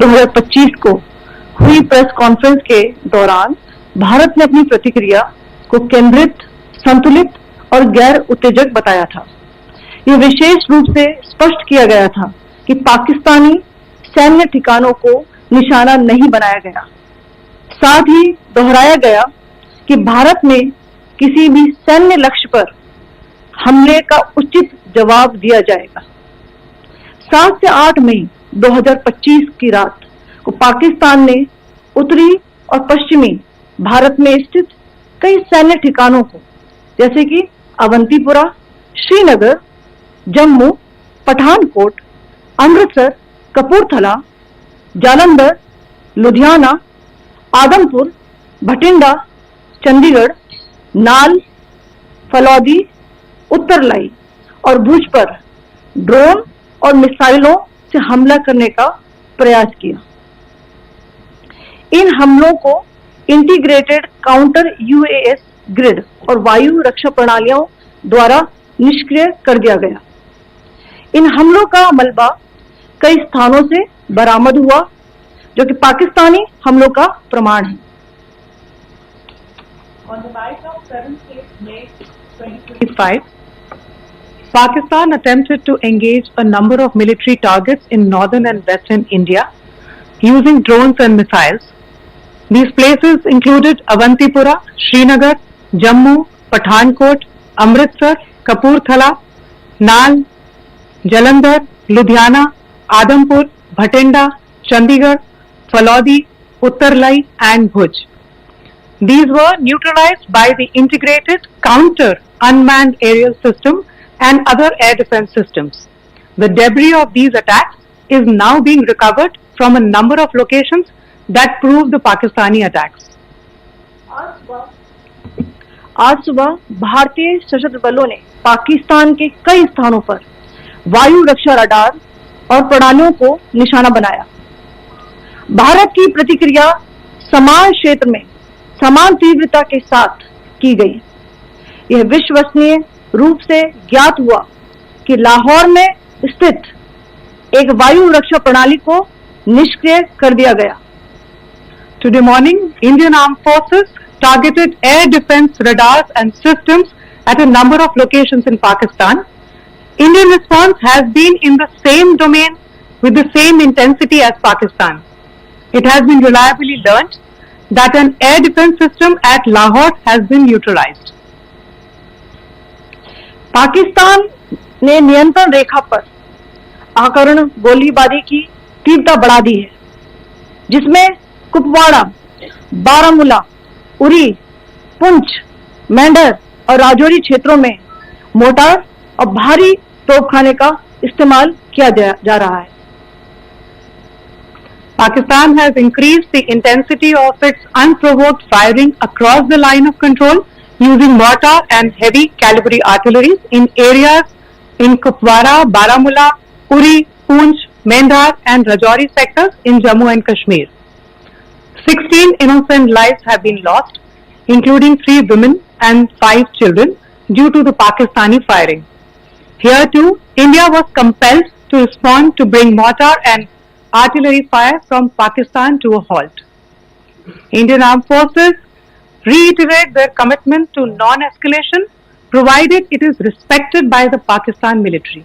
2025 को हुई press conference के दौरान भारत ने अपनी प्रतिक्रिया को केंद्रित, संतुलित और गैर उत्तेजक बताया था। यह विशेष रूप से स्पष्ट किया गया था कि पाकिस्तानी सैन्य ठिकानों को निशाना नहीं बनाया गया। साथ ही दोहराया गया कि भारत में किसी भी सैन्य लक्ष्य पर हमले का उचित जवाब दिया जाएगा। 7 से 8 मई 2025 की रात को पाकिस्तान ने उत्तरी और पश्चिमी भारत में स्थित कई सैन्य ठिकानों को, जैसे कि अवंतीपुरा, श्रीनगर, जम्मू, पठानकोट, अमृतसर, कपूरथला, जालंधर, लुधियाना, आदमपुर, भटिंडा, चंडीगढ़, नाल, फलौदी, उत्तरलाई और भुज पर ड्रोन और मिसाइलों से हमला करने का प्रयास किया। इन हमलों को इंटीग्रेटेड काउंटर यूएएस ग्रिड और वायु रक्षा प्रणालियों द्वारा निष्क्रिय कर दिया गया। इन हमलों का मलबा कई स्थानों से बरामद हुआ, जो कि पाकिस्तानी हमलों का प्रमाण है। On the night of 7th May 2025, Pakistan attempted to engage a number of military targets in northern and western India using drones and missiles. These places included Avantipura, Srinagar, Jammu, Pathankot, Amritsar, Kapurthala, Nal, Jalandhar, Ludhiana, Adampur, Bhatinda, Chandigarh, Falodi, Uttarlai and Bhuj. These were neutralized by the integrated counter unmanned aerial system and other air defense systems. The debris of these attacks is now being recovered from a number of locations that prove the Pakistani attacks. आज सुबह भारतीय सशस्त्र बलों ने पाकिस्तान के कई स्थानों पर वायु रक्षा रडार और प्रणालियों को निशाना बनाया। भारत की प्रतिक्रिया समान क्षेत्र में समान तीव्रता के साथ की गई। यह विश्वसनीय रूप से ज्ञात हुआ कि लाहौर में स्थित एक वायु रक्षा प्रणाली को निष्क्रिय कर दिया गया। Today morning, Indian Armed Forces targeted air defense radars and systems at a number of locations in Pakistan. Indian response has been in the same domain with the same intensity as Pakistan. It has been reliably learnt that an air defense system at Lahore has been neutralized. Pakistan ने नियंत्रण रेखा पर आकरण गोलीबारी की तीव्रता बढ़ा दी है, जिसमें कुपवाड़ा, बारामूला, उरी, पुंछ, मेंढर और राजौरी क्षेत्रों में मोर्टार और भारी तोपखाने का इस्तेमाल किया जा रहा है। Pakistan has increased the intensity of its unprovoked firing across the line of control using mortar and heavy calibre artillery in areas in Kupwara, Baramulla, Uri, Poonch, Mendhar and Rajouri sectors in Jammu and Kashmir. 16 innocent lives have been lost, including 3 women and 5 children, due to the Pakistani firing. Here too, India was compelled to respond to bring mortar and artillery fire from Pakistan to a halt. Indian Armed Forces reiterate their commitment to non-escalation, provided it is respected by the Pakistan military.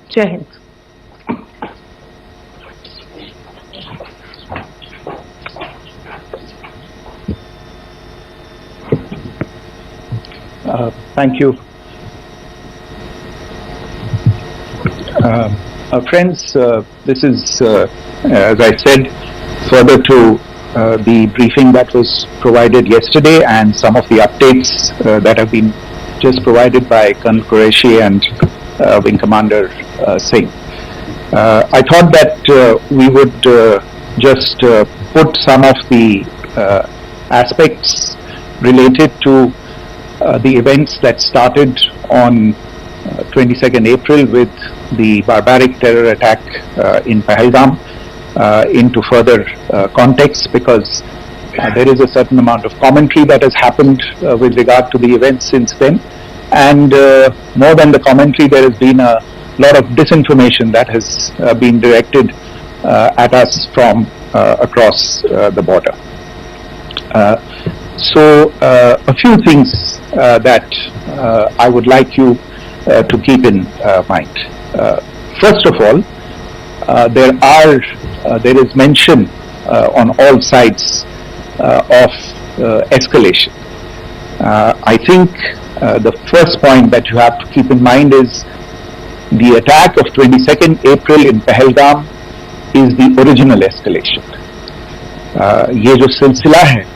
Jai Hind. Thank you. Friends, this is, as I said, further to the briefing that was provided yesterday and some of the updates that have been just provided by Colonel Qureshi and Wing Commander Singh. I thought that we would just put some of the aspects related to the events that started on 22nd April with the barbaric terror attack in Pahalgam into further context, because there is a certain amount of commentary that has happened with regard to the events since then, and more than the commentary, there has been a lot of disinformation that has been directed at us from across the border. So a few things that I would like you to keep in mind. First of all, there is mention on all sides of escalation. I think the first point that you have to keep in mind is the attack of 22nd April in Pahalgam is the original escalation. ये जो सिलसिला है